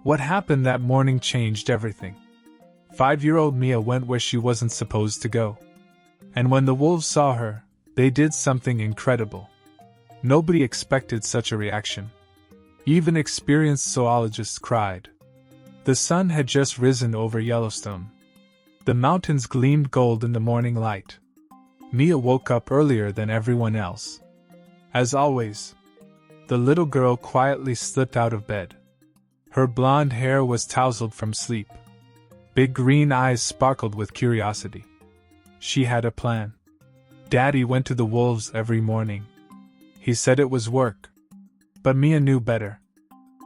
What happened that morning changed everything. 5-year-old Mia went where she wasn't supposed to go. And when the wolves saw her, they did something incredible. Nobody expected such a reaction. Even experienced zoologists cried. The sun had just risen over Yellowstone. The mountains gleamed gold in the morning light. Mia woke up earlier than everyone else. As always, the little girl quietly slipped out of bed. Her blonde hair was tousled from sleep. Big green eyes sparkled with curiosity. She had a plan. Daddy went to the wolves every morning. He said it was work. But Mia knew better.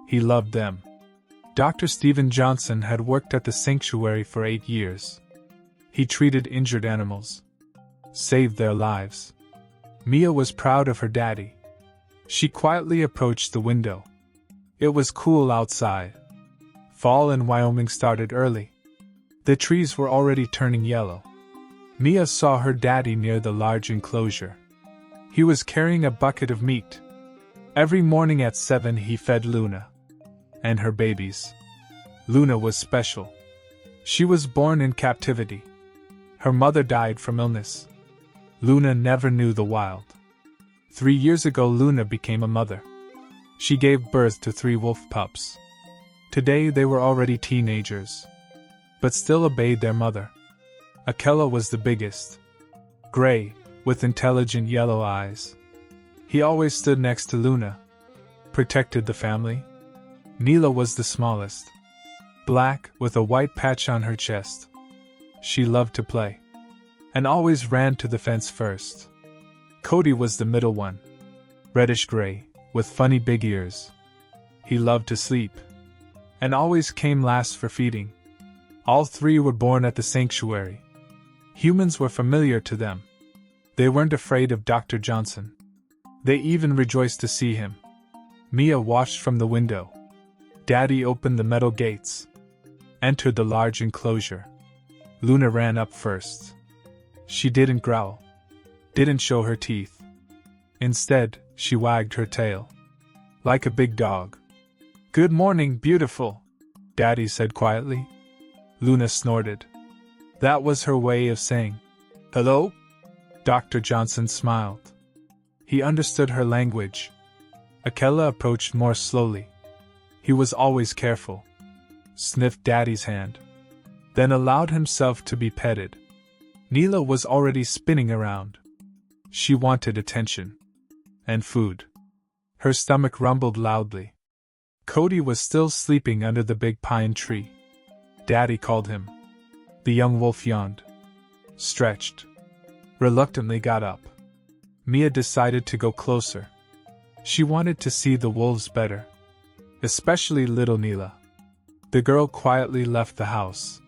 He loved them. Dr. Stephen Johnson had worked at the sanctuary for 8 years. He treated injured animals, saved their lives. Mia was proud of her daddy. She quietly approached the window. It was cool outside. Fall in Wyoming started early. The trees were already turning yellow. Mia saw her daddy near the large enclosure. He was carrying a bucket of meat. Every morning at 7 he fed Luna and her babies. Luna was special. She was born in captivity. Her mother died from illness. Luna never knew the wild. 3 years ago Luna became a mother. She gave birth to 3 wolf pups. Today they were already teenagers, but still obeyed their mother. Akela was the biggest. Gray, with intelligent yellow eyes. He always stood next to Luna, protected the family. Neela was the smallest. Black, with a white patch on her chest. She loved to play, and always ran to the fence first. Cody was the middle one. Reddish-gray, with funny big ears. He loved to sleep, and always came last for feeding. All 3 were born at the sanctuary. Humans were familiar to them. They weren't afraid of Dr. Johnson. They even rejoiced to see him. Mia watched from the window. Daddy opened the metal gates, entered the large enclosure. Luna ran up first. She didn't growl, didn't show her teeth. Instead, she wagged her tail, like a big dog. "Good morning, beautiful," Daddy said quietly. Luna snorted. That was her way of saying, "Hello?" Dr. Johnson smiled. He understood her language. Akela approached more slowly. He was always careful. Sniffed Daddy's hand, then allowed himself to be petted. Neela was already spinning around. She wanted attention. And food. Her stomach rumbled loudly. Cody was still sleeping under the big pine tree. Daddy called him. The young wolf yawned, stretched, reluctantly got up. Mia decided to go closer. She wanted to see the wolves better, especially little Neela. The girl quietly left the house.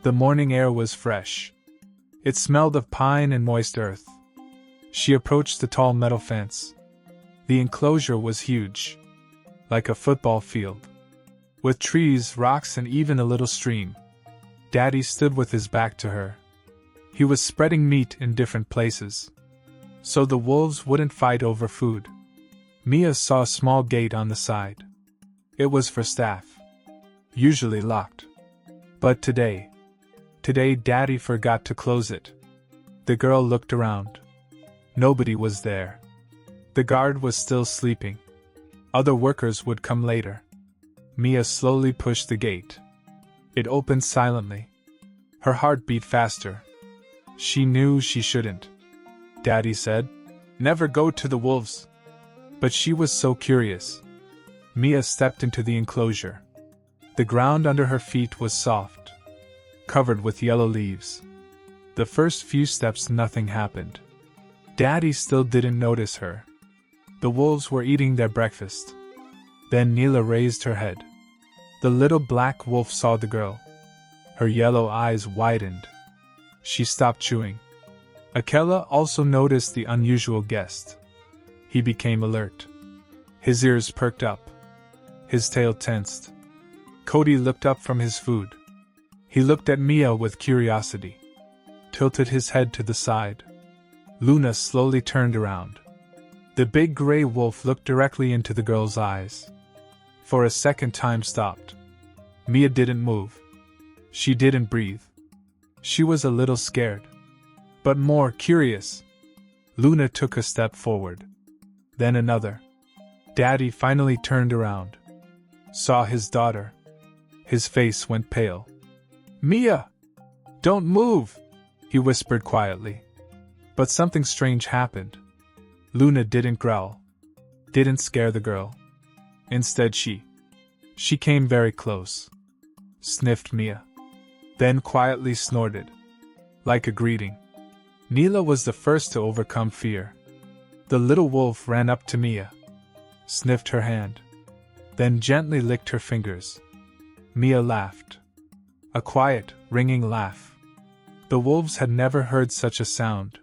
The morning air was fresh. It smelled of pine and moist earth. She approached the tall metal fence. The enclosure was huge, like a football field, with trees, rocks, and even a little stream. Daddy stood with his back to her. He was spreading meat in different places, so the wolves wouldn't fight over food. Mia saw a small gate on the side. It was for staff, usually locked. But today Daddy forgot to close it. The girl looked around. Nobody was there. The guard was still sleeping. Other workers would come later. Mia slowly pushed the gate. It opened silently. Her heart beat faster. She knew she shouldn't. Daddy said, "Never go to the wolves." But she was so curious. Mia stepped into the enclosure. The ground under her feet was soft, covered with yellow leaves. The first few steps nothing happened. Daddy still didn't notice her. The wolves were eating their breakfast. Then Neela raised her head. The little black wolf saw the girl. Her yellow eyes widened. She stopped chewing. Akela also noticed the unusual guest. He became alert. His ears perked up. His tail tensed. Cody looked up from his food. He looked at Mia with curiosity, tilted his head to the side. Luna slowly turned around. The big gray wolf looked directly into the girl's eyes. For a second time stopped. Mia didn't move. She didn't breathe. She was a little scared, but more curious. Luna took a step forward. Then another. Daddy finally turned around. Saw his daughter. His face went pale. "Mia! Don't move!" he whispered quietly. But something strange happened. Luna didn't growl. Didn't scare the girl. Instead she came very close. Sniffed Mia. Then quietly snorted. Like a greeting. Neela was the first to overcome fear. The little wolf ran up to Mia. Sniffed her hand. Then gently licked her fingers. Mia laughed. A quiet, ringing laugh. The wolves had never heard such a sound.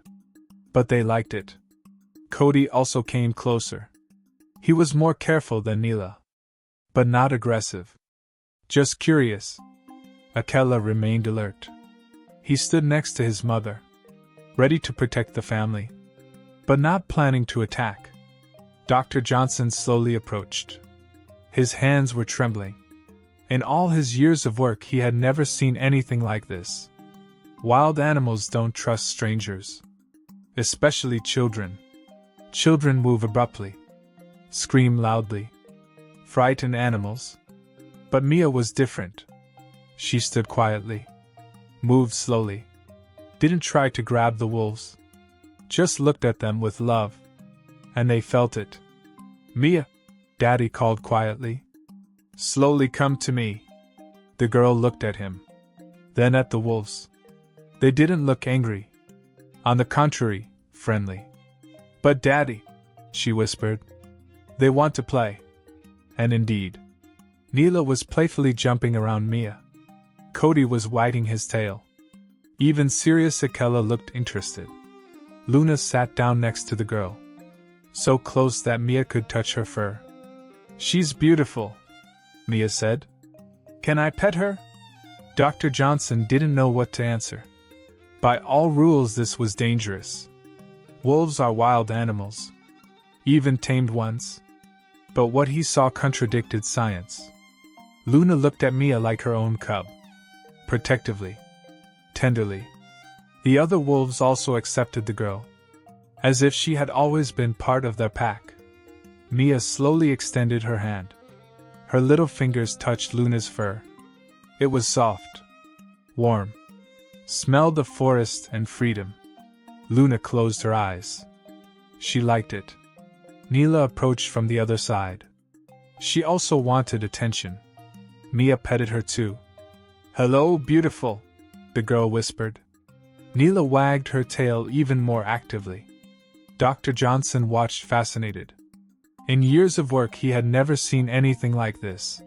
But they liked it. Cody also came closer. He was more careful than Neela. But not aggressive. Just curious. Akela remained alert. He stood next to his mother. Ready to protect the family. But not planning to attack. Dr. Johnson slowly approached. His hands were trembling. In all his years of work, he had never seen anything like this. Wild animals don't trust strangers. Especially children. Children move abruptly. Scream loudly. Frighten animals. But Mia was different. She stood quietly. Moved slowly. Didn't try to grab the wolves. Just looked at them with love. And they felt it. "Mia," Daddy called quietly. "Slowly come to me." The girl looked at him. Then at the wolves. They didn't look angry. On the contrary, friendly. "But Daddy," she whispered. "They want to play." And indeed. Neela was playfully jumping around Mia. Cody was wagging his tail. Even serious Akela looked interested. Luna sat down next to the girl. So close that Mia could touch her fur. "She's beautiful," Mia said. "Can I pet her?" Dr. Johnson didn't know what to answer. By all rules, this was dangerous. Wolves are wild animals. Even tamed ones. But what he saw contradicted science. Luna looked at Mia like her own cub. Protectively. Tenderly. The other wolves also accepted the girl. As if she had always been part of their pack. Mia slowly extended her hand. Her little fingers touched Luna's fur. It was soft. Warm. Smelled of forest and freedom. Luna closed her eyes. She liked it. Neela approached from the other side. She also wanted attention. Mia petted her too. "Hello, beautiful," the girl whispered. Neela wagged her tail even more actively. Dr. Johnson watched fascinated. In years of work, he had never seen anything like this.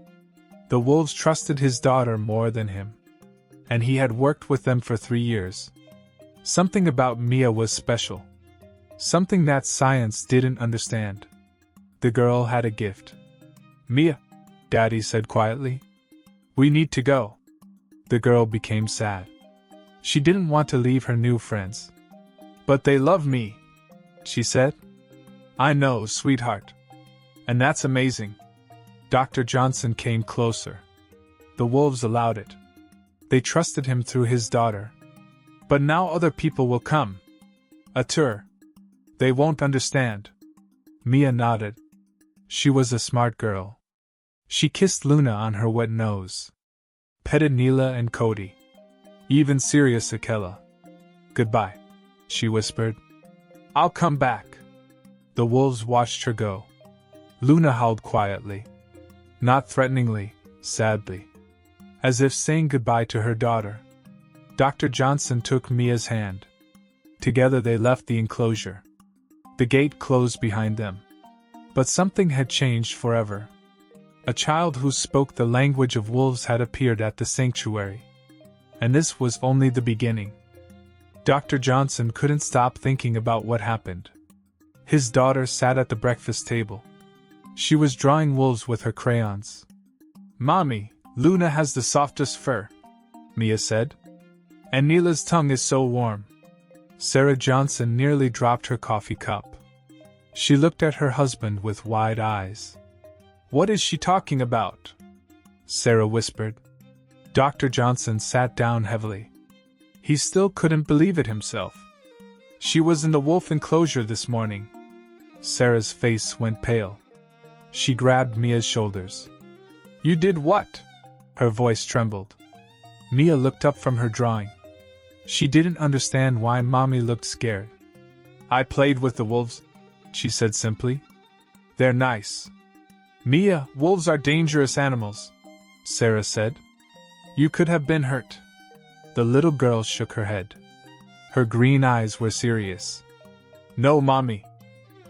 The wolves trusted his daughter more than him. And he had worked with them for 3 years. Something about Mia was special. Something that science didn't understand. The girl had a gift. "Mia," Daddy said quietly. "We need to go." The girl became sad. She didn't want to leave her new friends. "But they love me," she said. "I know, sweetheart. And that's amazing." Dr. Johnson came closer. The wolves allowed it. They trusted him through his daughter. But now other people will come. A tour. They won't understand. Mia nodded. She was a smart girl. She kissed Luna on her wet nose. Petted Neela and Cody. Even serious Akela. "Goodbye," she whispered. "I'll come back." The wolves watched her go. Luna howled quietly. Not threateningly, sadly. As if saying goodbye to her daughter. Dr. Johnson took Mia's hand. Together they left the enclosure. The gate closed behind them. But something had changed forever. A child who spoke the language of wolves had appeared at the sanctuary. And this was only the beginning. Dr. Johnson couldn't stop thinking about what happened. His daughter sat at the breakfast table. She was drawing wolves with her crayons. "Mommy, Luna has the softest fur," Mia said. "And Neela's tongue is so warm." Sarah Johnson nearly dropped her coffee cup. She looked at her husband with wide eyes. "What is she talking about?" Sarah whispered. Dr. Johnson sat down heavily. He still couldn't believe it himself. She was in the wolf enclosure this morning. Sarah's face went pale. She grabbed Mia's shoulders. You did what? Her voice trembled. Mia looked up from her drawing. She didn't understand why Mommy looked scared. I played with the wolves, she said simply. They're nice. Mia, wolves are dangerous animals, Sarah said. You could have been hurt. The little girl shook her head. Her green eyes were serious. No, Mommy.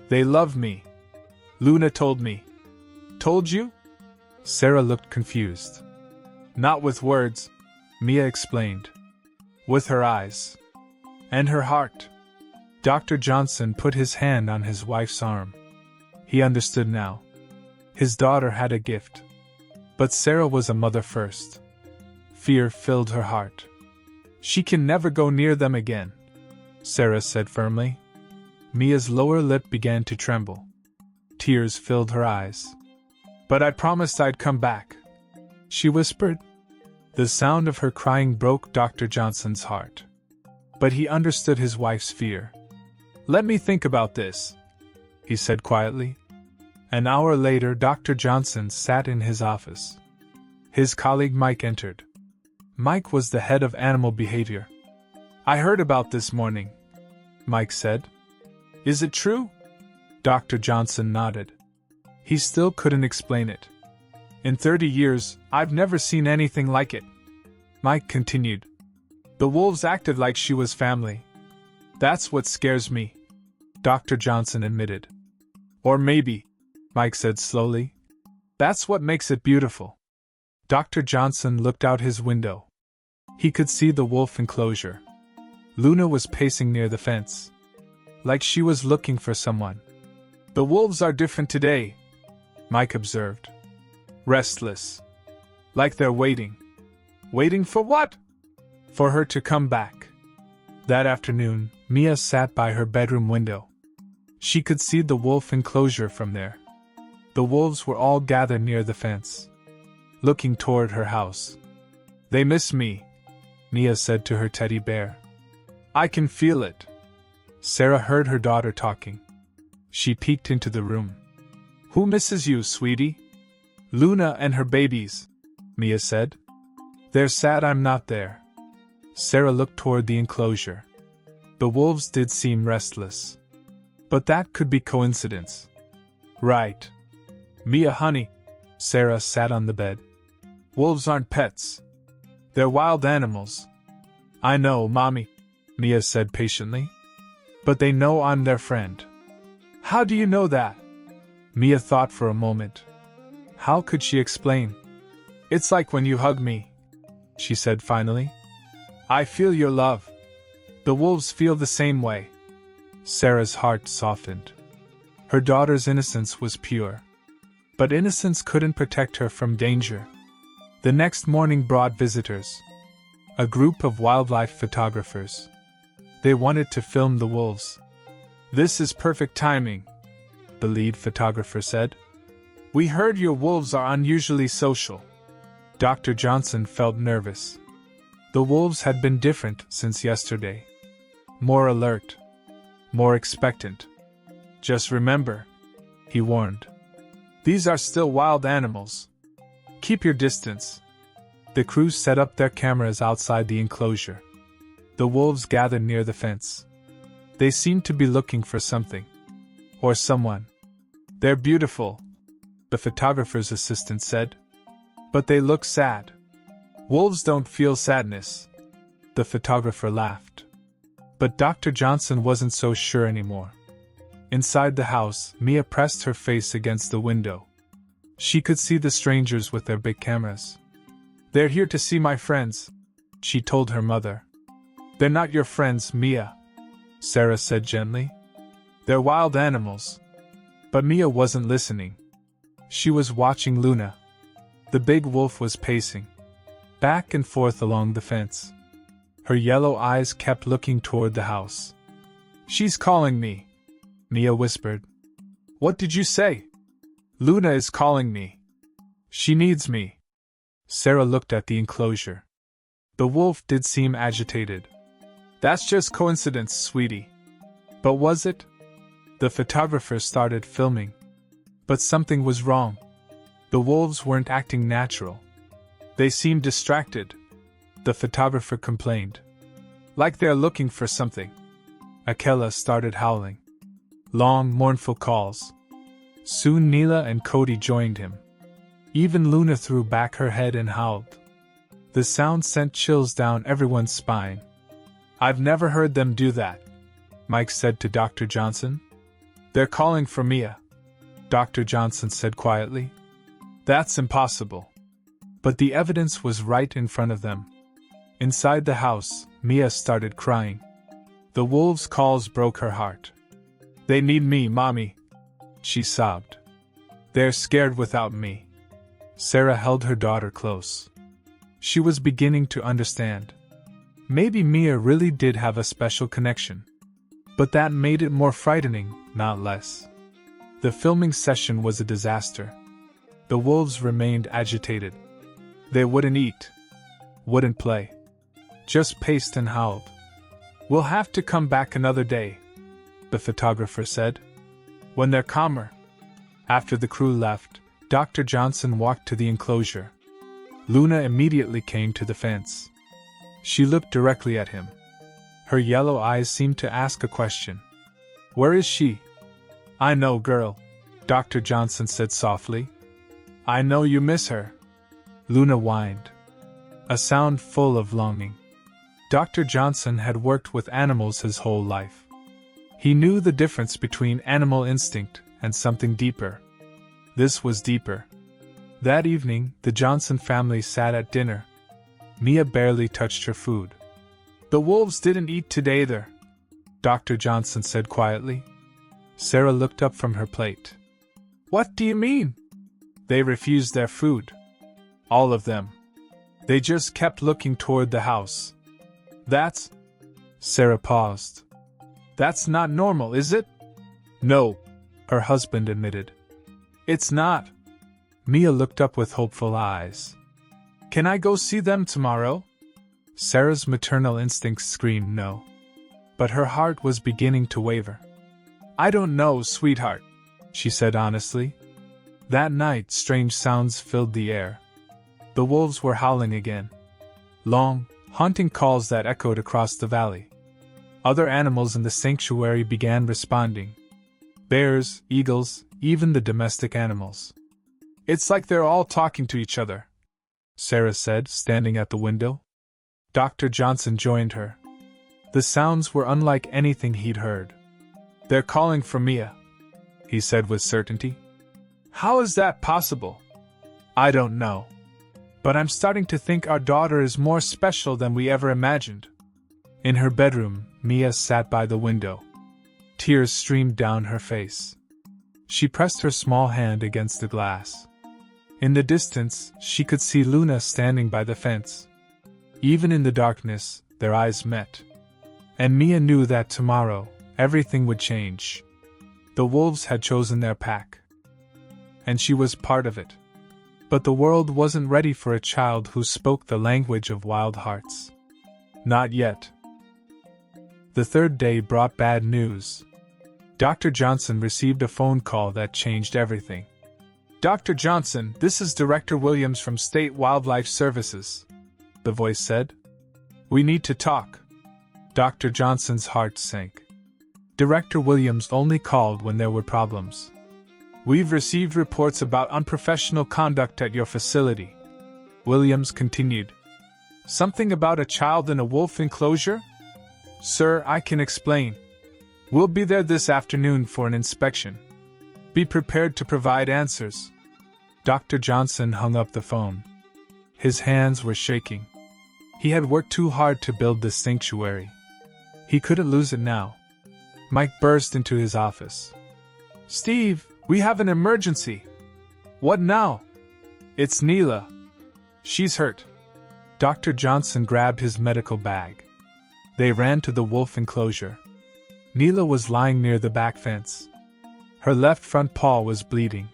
They love me. Luna told me. Told you? Sarah looked confused. Not with words, Mia explained. With her eyes. And her heart. Dr. Johnson put his hand on his wife's arm. He understood now. His daughter had a gift. But Sarah was a mother first. Fear filled her heart. She can never go near them again, Sarah said firmly. Mia's lower lip began to tremble. Tears filled her eyes. But I promised I'd come back, she whispered. The sound of her crying broke Dr. Johnson's heart. But he understood his wife's fear. Let me think about this, he said quietly. An hour later, Dr. Johnson sat in his office. His colleague Mike entered. Mike was the head of animal behavior. I heard about this morning, Mike said. Is it true? Dr. Johnson nodded. He still couldn't explain it. In 30 years, I've never seen anything like it. Mike continued. The wolves acted like she was family. That's what scares me, Dr. Johnson admitted. Or maybe, Mike said slowly, that's what makes it beautiful. Dr. Johnson looked out his window. He could see the wolf enclosure. Luna was pacing near the fence. Like she was looking for someone. The wolves are different today, Mike observed. Restless. Like they're waiting. Waiting for what? For her to come back. That afternoon, Mia sat by her bedroom window. She could see the wolf enclosure from there. The wolves were all gathered near the fence, looking toward her house. They miss me, Mia said to her teddy bear. I can feel it. Sarah heard her daughter talking. She peeked into the room. Who misses you, sweetie? Luna and her babies, Mia said. They're sad I'm not there. Sarah looked toward the enclosure. The wolves did seem restless. But that could be coincidence. Right. Mia, honey. Sarah sat on the bed. Wolves aren't pets. They're wild animals. I know, Mommy, Mia said patiently. But they know I'm their friend. How do you know that? Mia thought for a moment. How could she explain? It's like when you hug me, she said finally. I feel your love. The wolves feel the same way. Sarah's heart softened. Her daughter's innocence was pure. But innocence couldn't protect her from danger. The next morning brought visitors. A group of wildlife photographers. They wanted to film the wolves. This is perfect timing, the lead photographer said. We heard your wolves are unusually social. Dr. Johnson felt nervous. The wolves had been different since yesterday. More alert. More expectant. Just remember, he warned. These are still wild animals. Keep your distance. The crew set up their cameras outside the enclosure. The wolves gathered near the fence. They seemed to be looking for something. Or someone. They're beautiful, the photographer's assistant said. But they look sad. Wolves don't feel sadness. The photographer laughed. But Dr. Johnson wasn't so sure anymore. Inside the house, Mia pressed her face against the window. She could see the strangers with their big cameras. They're here to see my friends, she told her mother. They're not your friends, Mia, Sarah said gently. They're wild animals. But Mia wasn't listening. She was watching Luna. The big wolf was pacing back and forth along the fence. Her yellow eyes kept looking toward the house. She's calling me, Mia whispered. What did you say? Luna is calling me. She needs me. Sarah looked at the enclosure. The wolf did seem agitated. That's just coincidence, sweetie. But was it? The photographer started filming. But something was wrong. The wolves weren't acting natural. They seemed distracted. The photographer complained. Like they're looking for something. Akela started howling. Long, mournful calls. Soon Neela and Cody joined him. Even Luna threw back her head and howled. The sound sent chills down everyone's spine. I've never heard them do that, Mike said to Dr. Johnson. They're calling for Mia, Dr. Johnson said quietly. That's impossible. But the evidence was right in front of them. Inside the house, Mia started crying. The wolves' calls broke her heart. They need me, Mommy, she sobbed. They're scared without me. Sarah held her daughter close. She was beginning to understand. Maybe Mia really did have a special connection. But that made it more frightening, not less. The filming session was a disaster. The wolves remained agitated. They wouldn't eat, wouldn't play, just paced and howled. We'll have to come back another day, the photographer said. When they're calmer. After the crew left, Dr. Johnson walked to the enclosure. Luna immediately came to the fence. She looked directly at him. Her yellow eyes seemed to ask a question. Where is she? I know, girl, Dr. Johnson said softly. I know you miss her. Luna whined. A sound full of longing. Dr. Johnson had worked with animals his whole life. He knew the difference between animal instinct and something deeper. This was deeper. That evening, the Johnson family sat at dinner. Mia barely touched her food. The wolves didn't eat today either, Dr. Johnson said quietly. Sarah looked up from her plate. What do you mean? They refused their food. All of them. They just kept looking toward the house. That's... Sarah paused. That's not normal, is it? No, her husband admitted. It's not. Mia looked up with hopeful eyes. Can I go see them tomorrow? Sarah's maternal instincts screamed no. But her heart was beginning to waver. I don't know, sweetheart, she said honestly. That night, strange sounds filled the air. The wolves were howling again. Long, haunting calls that echoed across the valley. Other animals in the sanctuary began responding. Bears, eagles, even the domestic animals. It's like they're all talking to each other, Sarah said, standing at the window. Dr. Johnson joined her. The sounds were unlike anything he'd heard. They're calling for Mia, he said with certainty. How is that possible? I don't know. But I'm starting to think our daughter is more special than we ever imagined. In her bedroom, Mia sat by the window. Tears streamed down her face. She pressed her small hand against the glass. In the distance, she could see Luna standing by the fence. Even in the darkness, their eyes met. And Mia knew that tomorrow, everything would change. The wolves had chosen their pack. And she was part of it. But the world wasn't ready for a child who spoke the language of wild hearts. Not yet. The third day brought bad news. Dr. Johnson received a phone call that changed everything. Dr. Johnson, this is Director Williams from State Wildlife Services, the voice said. We need to talk. Dr. Johnson's heart sank. Director Williams only called when there were problems. We've received reports about unprofessional conduct at your facility, Williams continued. Something about a child in a wolf enclosure? Sir, I can explain. We'll be there this afternoon for an inspection. Be prepared to provide answers. Dr. Johnson hung up the phone. His hands were shaking. He had worked too hard to build this sanctuary. He couldn't lose it now. Mike burst into his office. Steve, we have an emergency. What now? It's Neela. She's hurt. Dr. Johnson grabbed his medical bag. They ran to the wolf enclosure. Neela was lying near the back fence. Her left front paw was bleeding.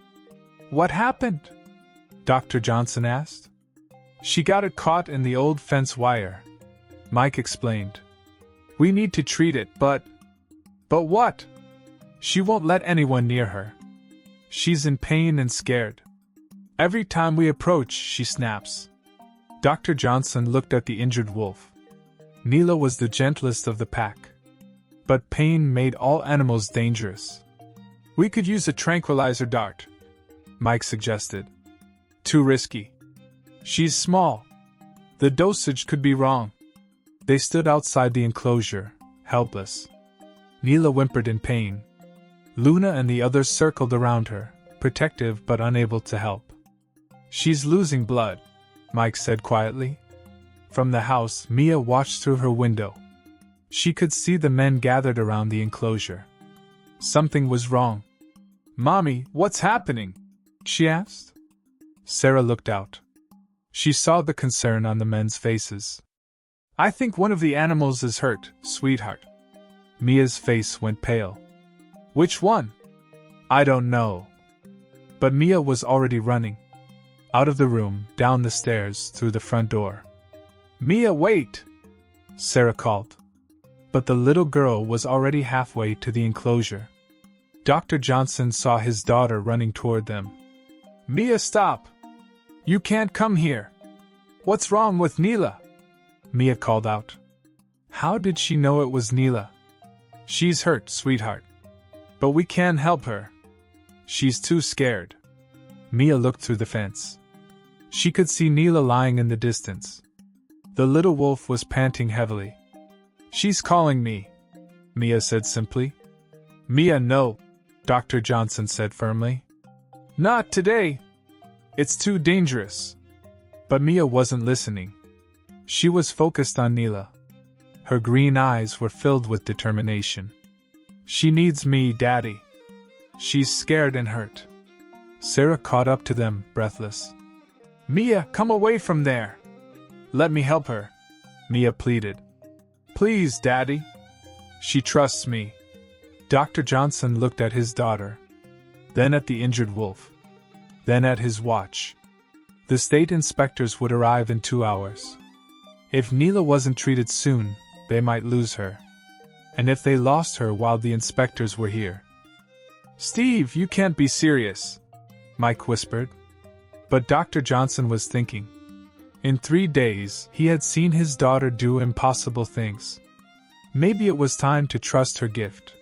What happened? Dr. Johnson asked. She got it caught in the old fence wire, Mike explained. We need to treat it, but what? She won't let anyone near her. She's in pain and scared. Every time we approach, she snaps. Dr. Johnson looked at the injured wolf. Neela was the gentlest of the pack. But pain made all animals dangerous. We could use a tranquilizer dart, Mike suggested. Too risky. She's small. The dosage could be wrong. They stood outside the enclosure, helpless. Neela whimpered in pain. Luna and the others circled around her, protective but unable to help. She's losing blood, Mike said quietly. From the house, Mia watched through her window. She could see the men gathered around the enclosure. Something was wrong. Mommy, what's happening? She asked. Sarah looked out. She saw the concern on the men's faces. I think one of the animals is hurt, sweetheart. Mia's face went pale. Which one? I don't know. But Mia was already running. Out of the room, down the stairs, through the front door. Mia, wait! Sarah called. But the little girl was already halfway to the enclosure. Dr. Johnson saw his daughter running toward them. Mia, stop! You can't come here! What's wrong with Neela? Mia called out. How did she know it was Neela? She's hurt, sweetheart. But we can help her. She's too scared. Mia looked through the fence. She could see Neela lying in the distance. The little wolf was panting heavily. She's calling me, Mia said simply. Mia, no, Dr. Johnson said firmly. Not today. It's too dangerous. But Mia wasn't listening. She was focused on Neela. Her green eyes were filled with determination. She needs me, Daddy. She's scared and hurt. Sarah caught up to them, breathless. Mia, come away from there. Let me help her, Mia pleaded. Please, Daddy. She trusts me. Dr. Johnson looked at his daughter, then at the injured wolf, then at his watch. The state inspectors would arrive in 2 hours. If Neela wasn't treated soon, they might lose her. And if they lost her while the inspectors were here. Steve, you can't be serious, Mike whispered. But Dr. Johnson was thinking. In 3 days, he had seen his daughter do impossible things. Maybe it was time to trust her gift.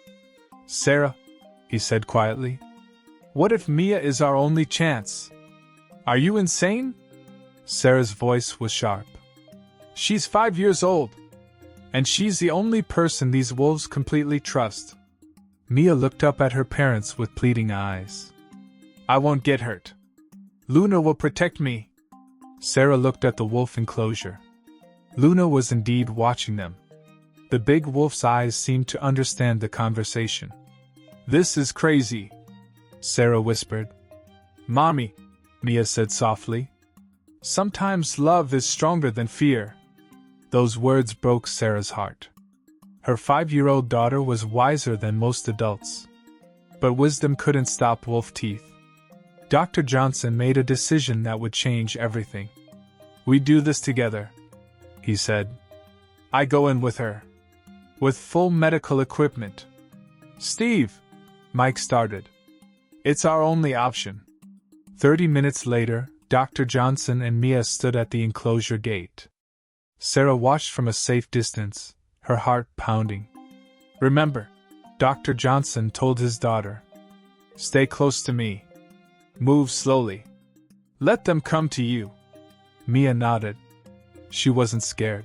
Sarah, he said quietly, what if Mia is our only chance? Are you insane? Sarah's voice was sharp. She's 5 years old, and she's the only person these wolves completely trust. Mia looked up at her parents with pleading eyes. I won't get hurt. Luna will protect me. Sarah looked at the wolf enclosure. Luna was indeed watching them. The big wolf's eyes seemed to understand the conversation. This is crazy, Sarah whispered. Mommy, Mia said softly. Sometimes love is stronger than fear. Those words broke Sarah's heart. Her 5-year-old daughter was wiser than most adults. But wisdom couldn't stop wolf teeth. Dr. Johnson made a decision that would change everything. We do this together, he said. I go in with her. With full medical equipment. Steve, Mike started. It's our only option. 30 minutes later, Dr. Johnson and Mia stood at the enclosure gate. Sarah watched from a safe distance, her heart pounding. Remember, Dr. Johnson told his daughter. Stay close to me. Move slowly. Let them come to you. Mia nodded. She wasn't scared.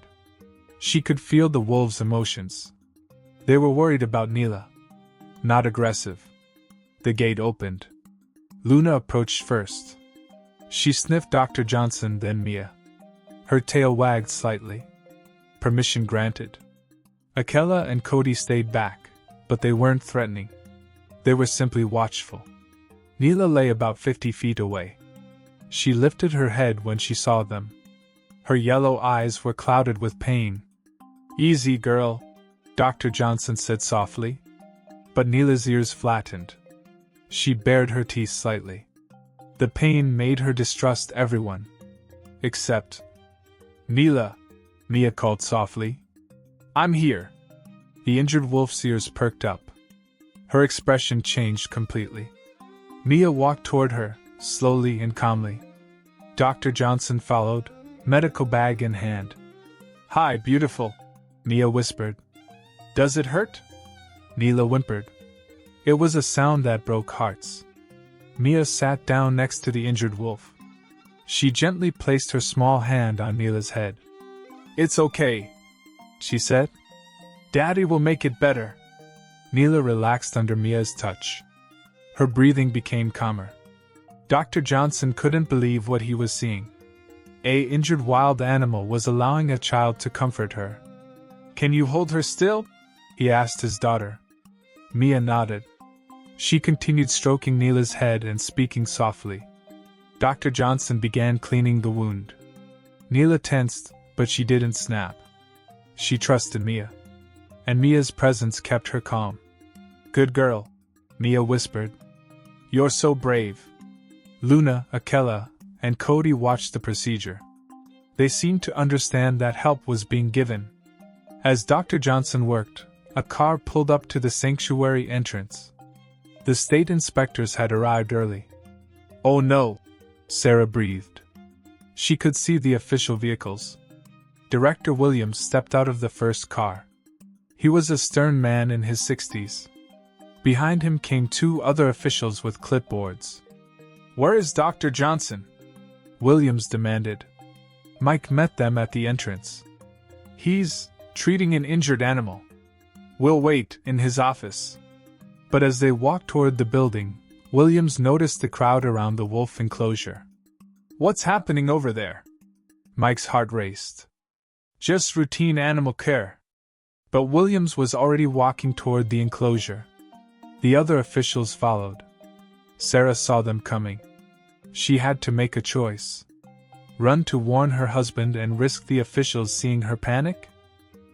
She could feel the wolves' emotions. They were worried about Neela. Not aggressive. The gate opened. Luna approached first. She sniffed Dr. Johnson, then Mia. Her tail wagged slightly. Permission granted. Akela and Cody stayed back, but they weren't threatening. They were simply watchful. Neela lay about 50 feet away. She lifted her head when she saw them. Her yellow eyes were clouded with pain. Easy, girl, Dr. Johnson said softly. But Neela's ears flattened. She bared her teeth slightly. The pain made her distrust everyone. Except Neela, Mia called softly. I'm here. The injured wolf's ears perked up. Her expression changed completely. Mia walked toward her, slowly and calmly. Dr. Johnson followed, medical bag in hand. Hi, beautiful, Mia whispered. Does it hurt? Neela whimpered. It was a sound that broke hearts. Mia sat down next to the injured wolf. She gently placed her small hand on Neela's head. It's okay, she said. Daddy will make it better. Neela relaxed under Mia's touch. Her breathing became calmer. Dr. Johnson couldn't believe what he was seeing. An injured wild animal was allowing a child to comfort her. Can you hold her still? He asked his daughter. Mia nodded. She continued stroking Neela's head and speaking softly. Dr. Johnson began cleaning the wound. Neela tensed, but she didn't snap. She trusted Mia. And Mia's presence kept her calm. Good girl, Mia whispered. You're so brave. Luna, Akela, and Cody watched the procedure. They seemed to understand that help was being given. As Dr. Johnson worked, a car pulled up to the sanctuary entrance. The state inspectors had arrived early. Oh no, Sarah breathed. She could see the official vehicles. Director Williams stepped out of the first car. He was a stern man in his 60s. Behind him came two other officials with clipboards. Where is Dr. Johnson? Williams demanded. Mike met them at the entrance. He's treating an injured animal. We'll wait in his office. But as they walked toward the building, Williams noticed the crowd around the wolf enclosure. What's happening over there? Mike's heart raced. Just routine animal care. But Williams was already walking toward the enclosure. The other officials followed. Sarah saw them coming. She had to make a choice. Run to warn her husband and risk the officials seeing her panic?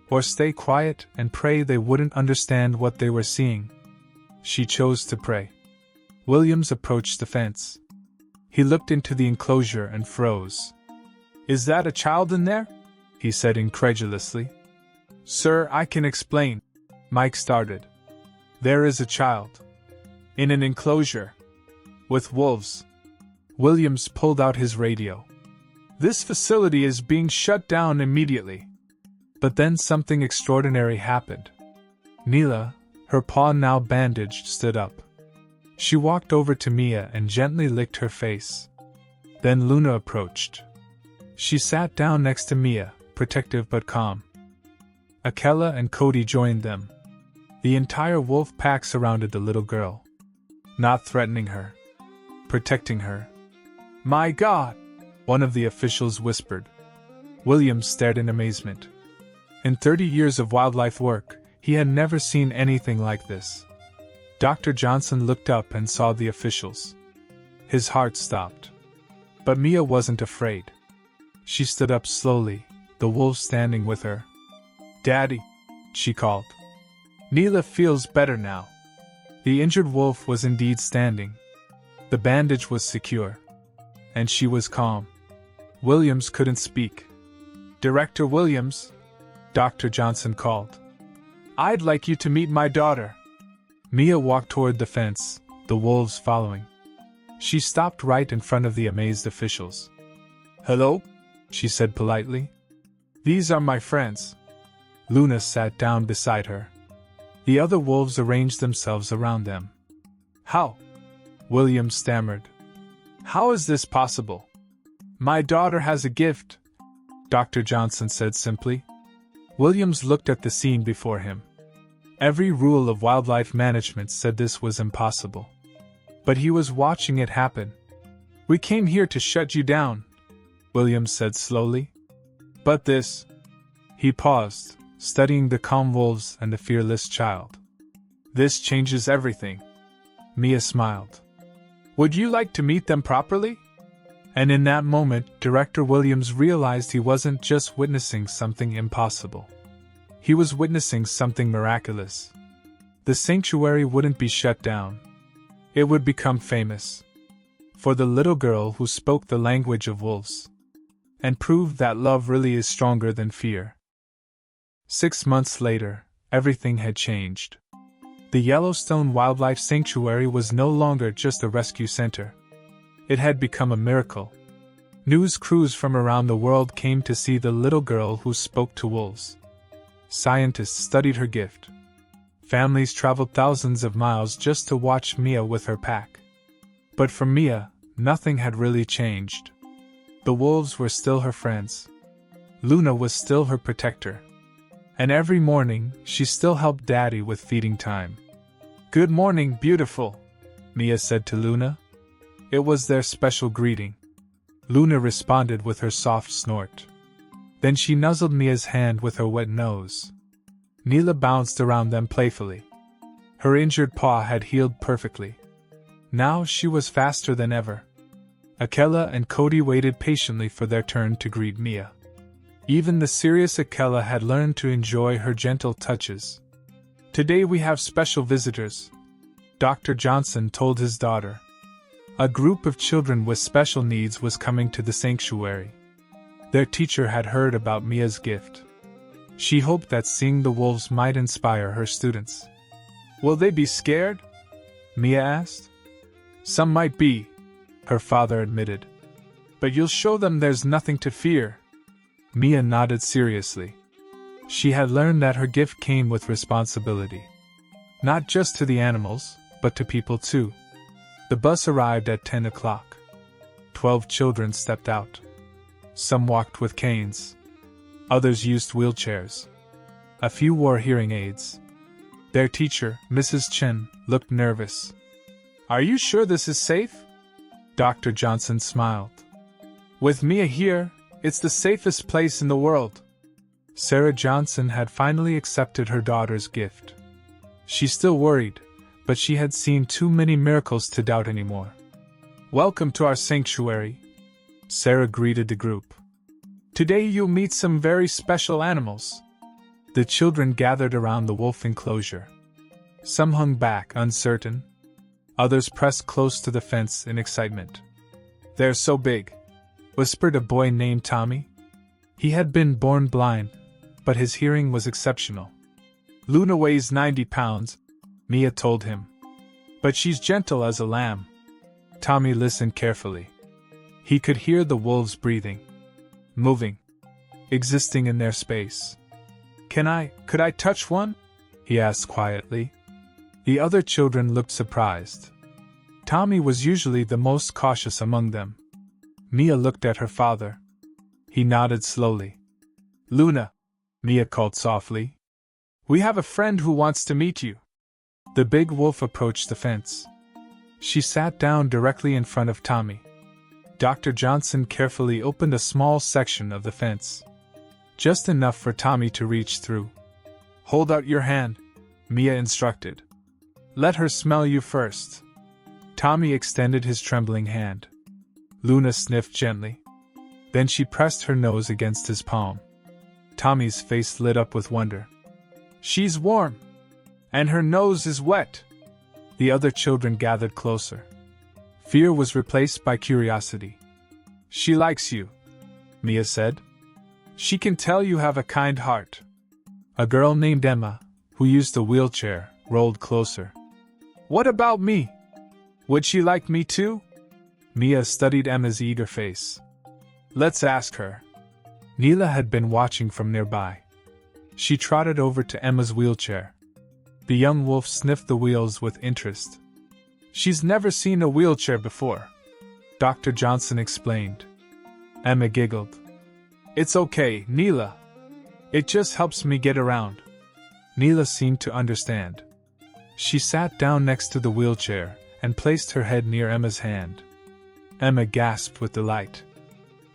Or stay quiet and pray they wouldn't understand what they were seeing? She chose to pray. Williams approached the fence. He looked into the enclosure and froze. Is that a child in there? He said incredulously. Sir, I can explain. Mike started. There is a child. In an enclosure. With wolves. Williams pulled out his radio. This facility is being shut down immediately. But then something extraordinary happened. Neela, her paw now bandaged, stood up. She walked over to Mia and gently licked her face. Then Luna approached. She sat down next to Mia, protective but calm. Akela and Cody joined them. The entire wolf pack surrounded the little girl. Not threatening her. Protecting her. My God! One of the officials whispered. Williams stared in amazement. In 30 years of wildlife work, he had never seen anything like this. Dr. Johnson looked up and saw the officials. His heart stopped. But Mia wasn't afraid. She stood up slowly, the wolf standing with her. Daddy, she called. Neela feels better now. The injured wolf was indeed standing. The bandage was secure. And she was calm. Williams couldn't speak. Director Williams, Dr. Johnson called. I'd like you to meet my daughter. Mia walked toward the fence, the wolves following. She stopped right in front of the amazed officials. Hello? She said politely. These are my friends. Luna sat down beside her. The other wolves arranged themselves around them. How? William stammered. How is this possible? My daughter has a gift, Dr. Johnson said simply. Williams looked at the scene before him. Every rule of wildlife management said this was impossible. But he was watching it happen. We came here to shut you down, Williams said slowly. But this... He paused, studying the calm wolves and the fearless child. This changes everything. Mia smiled. Would you like to meet them properly? And in that moment, Director Williams realized he wasn't just witnessing something impossible. He was witnessing something miraculous. The sanctuary wouldn't be shut down. It would become famous. For the little girl who spoke the language of wolves. and proved that love really is stronger than fear. 6 months later, everything had changed. The Yellowstone Wildlife Sanctuary was no longer just a rescue center. It had become a miracle. News crews from around the world came to see the little girl who spoke to wolves. Scientists studied her gift. Families traveled thousands of miles just to watch Mia with her pack. But for Mia, nothing had really changed. The wolves were still her friends. Luna was still her protector. And every morning, she still helped Daddy with feeding time. "Good morning, beautiful," Mia said to Luna. It was their special greeting. Luna responded with her soft snort. Then she nuzzled Mia's hand with her wet nose. Neela bounced around them playfully. Her injured paw had healed perfectly. Now she was faster than ever. Akela and Cody waited patiently for their turn to greet Mia. Even the serious Akela had learned to enjoy her gentle touches. "Today we have special visitors," Dr. Johnson told his daughter. A group of children with special needs was coming to the sanctuary. Their teacher had heard about Mia's gift. She hoped that seeing the wolves might inspire her students. "Will they be scared?" Mia asked. "Some might be," her father admitted. "But you'll show them there's nothing to fear." Mia nodded seriously. She had learned that her gift came with responsibility. Not just to the animals, but to people too. The bus arrived at 10 o'clock. 12 children stepped out. Some walked with canes. Others used wheelchairs. A few wore hearing aids. Their teacher, Mrs. Chen, looked nervous. "Are you sure this is safe?" Dr. Johnson smiled. "With Mia here, it's the safest place in the world." Sarah Johnson had finally accepted her daughter's gift. She still worried, but she had seen too many miracles to doubt anymore. "Welcome to our sanctuary," Sarah greeted the group. "Today you'll meet some very special animals." The children gathered around the wolf enclosure. Some hung back, uncertain. Others pressed close to the fence in excitement. "They're so big," whispered a boy named Tommy. He had been born blind, but his hearing was exceptional. "Luna weighs 90 pounds, Mia told him. "But she's gentle as a lamb." Tommy listened carefully. He could hear the wolves breathing, moving, existing in their space. Could I touch one?" he asked quietly. The other children looked surprised. Tommy was usually the most cautious among them. Mia looked at her father. He nodded slowly. "Luna," Mia called softly. "We have a friend who wants to meet you." The big wolf approached the fence. She sat down directly in front of Tommy. Dr. Johnson carefully opened a small section of the fence. Just enough for Tommy to reach through. "Hold out your hand," Mia instructed. "Let her smell you first." Tommy extended his trembling hand. Luna sniffed gently. Then she pressed her nose against his palm. Tommy's face lit up with wonder. "She's warm! And her nose is wet!" The other children gathered closer. Fear was replaced by curiosity. "She likes you," Mia said. "She can tell you have a kind heart." A girl named Emma, who used a wheelchair, rolled closer. "What about me? Would she like me too?" Mia studied Emma's eager face. "Let's ask her." Neela had been watching from nearby. She trotted over to Emma's wheelchair. The young wolf sniffed the wheels with interest. "She's never seen a wheelchair before," Dr. Johnson explained. Emma giggled. "It's okay, Neela. It just helps me get around." Neela seemed to understand. She sat down next to the wheelchair and placed her head near Emma's hand. Emma gasped with delight.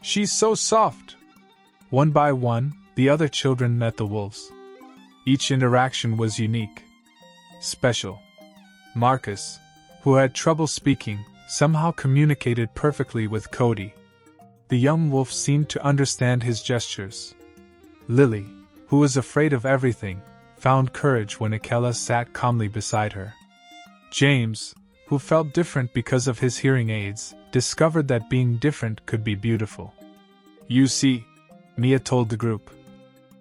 "She's so soft!" One by one, the other children met the wolves. Each interaction was unique. Special. Marcus, who had trouble speaking, somehow communicated perfectly with Cody. The young wolf seemed to understand his gestures. Lily, who was afraid of everything, found courage when Akela sat calmly beside her. James, who felt different because of his hearing aids, discovered that being different could be beautiful. You see, Mia told the group,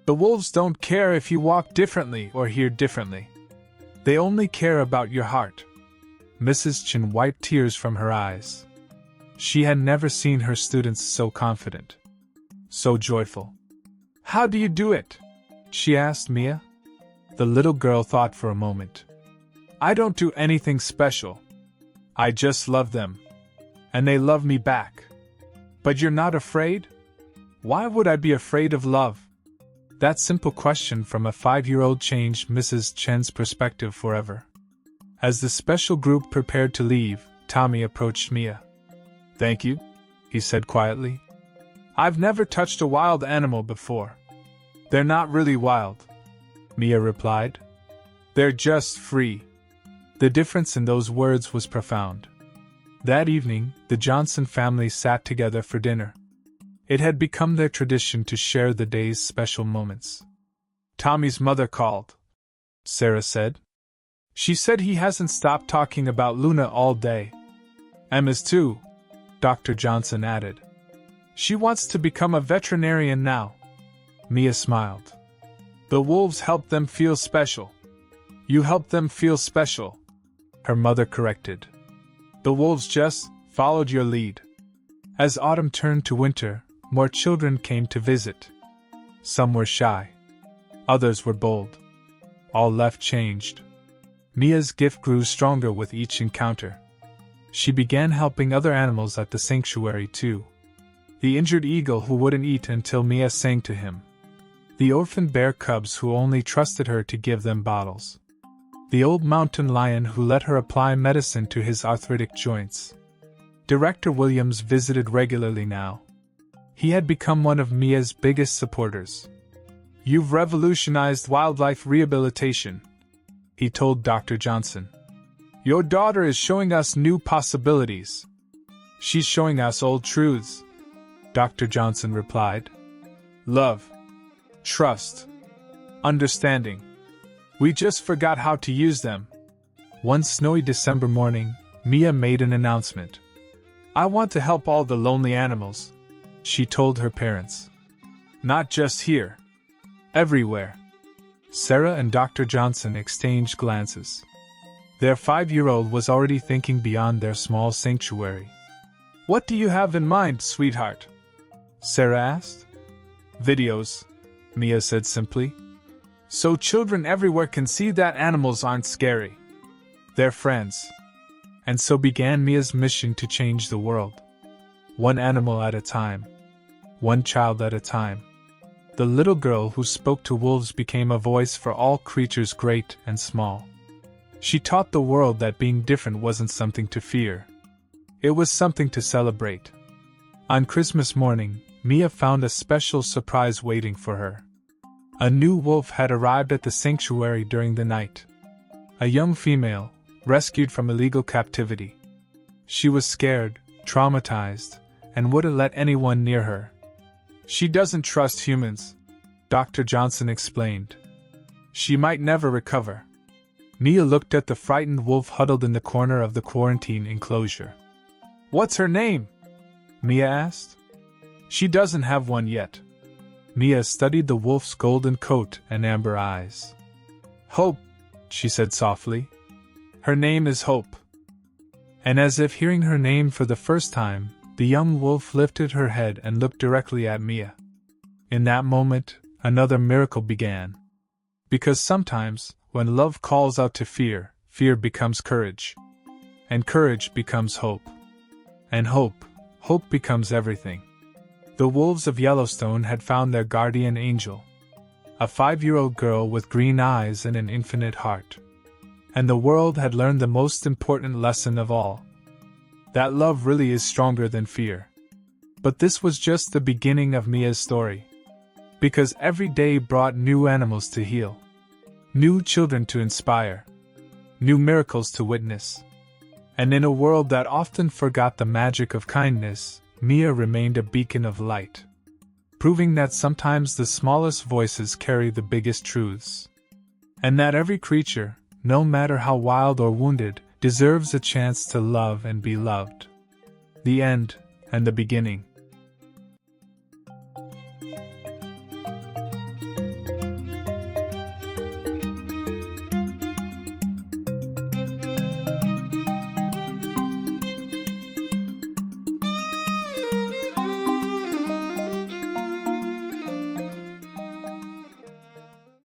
the wolves don't care if you walk differently or hear differently. They only care about your heart. Mrs. Chen wiped tears from her eyes. She had never seen her students so confident, so joyful. How do you do it? She asked Mia. The little girl thought for a moment. I don't do anything special. I just love them. And they love me back. But you're not afraid? Why would I be afraid of love? That simple question from a 5-year-old changed Mrs. Chen's perspective forever. As the special group prepared to leave, Tommy approached Mia. Thank you, he said quietly. I've never touched a wild animal before. They're not really wild, Mia replied. They're just free. The difference in those words was profound. That evening, the Johnson family sat together for dinner. It had become their tradition to share the day's special moments. Tommy's mother called, Sarah said. She said he hasn't stopped talking about Luna all day. Emma's too, Dr. Johnson added. She wants to become a veterinarian now. Mia smiled. The wolves help them feel special. You help them feel special, her mother corrected. The wolves just followed your lead. As autumn turned to winter, more children came to visit. Some were shy. Others were bold. All left changed. Mia's gift grew stronger with each encounter. She began helping other animals at the sanctuary too. The injured eagle who wouldn't eat until Mia sang to him. The orphan bear cubs who only trusted her to give them bottles. The old mountain lion who let her apply medicine to his arthritic joints. Director Williams visited regularly now. He had become one of Mia's biggest supporters. You've revolutionized wildlife rehabilitation, he told Dr. Johnson. Your daughter is showing us new possibilities. She's showing us old truths, Dr. Johnson replied. Love, trust, understanding. We just forgot how to use them. One snowy December morning, Mia made an announcement. I want to help all the lonely animals, she told her parents. Not just here. Everywhere. Sarah and Dr. Johnson exchanged glances. Their 5-year-old was already thinking beyond their small sanctuary. What do you have in mind, sweetheart? Sarah asked. Videos, Mia said simply. So children everywhere can see that animals aren't scary. They're friends. And so began Mia's mission to change the world. One animal at a time. One child at a time. The little girl who spoke to wolves became a voice for all creatures great and small. She taught the world that being different wasn't something to fear. It was something to celebrate. On Christmas morning, Mia found a special surprise waiting for her. A new wolf had arrived at the sanctuary during the night. A young female, rescued from illegal captivity. She was scared, traumatized, and wouldn't let anyone near her. She doesn't trust humans, Dr. Johnson explained. She might never recover. Mia looked at the frightened wolf huddled in the corner of the quarantine enclosure. What's her name? Mia asked. She doesn't have one yet. Mia studied the wolf's golden coat and amber eyes. Hope, she said softly. Her name is Hope. And as if hearing her name for the first time, the young wolf lifted her head and looked directly at Mia. In that moment, another miracle began. Because sometimes, when love calls out to fear, fear becomes courage. And courage becomes hope. And hope becomes everything. The wolves of Yellowstone had found their guardian angel. A 5-year-old girl with green eyes and an infinite heart. And the world had learned the most important lesson of all. That love really is stronger than fear. But this was just the beginning of Mia's story. Because every day brought new animals to heal. New children to inspire. New miracles to witness. And in a world that often forgot the magic of kindness, Mia remained a beacon of light. Proving that sometimes the smallest voices carry the biggest truths. And that every creature, no matter how wild or wounded, deserves a chance to love and be loved. The end, and the beginning.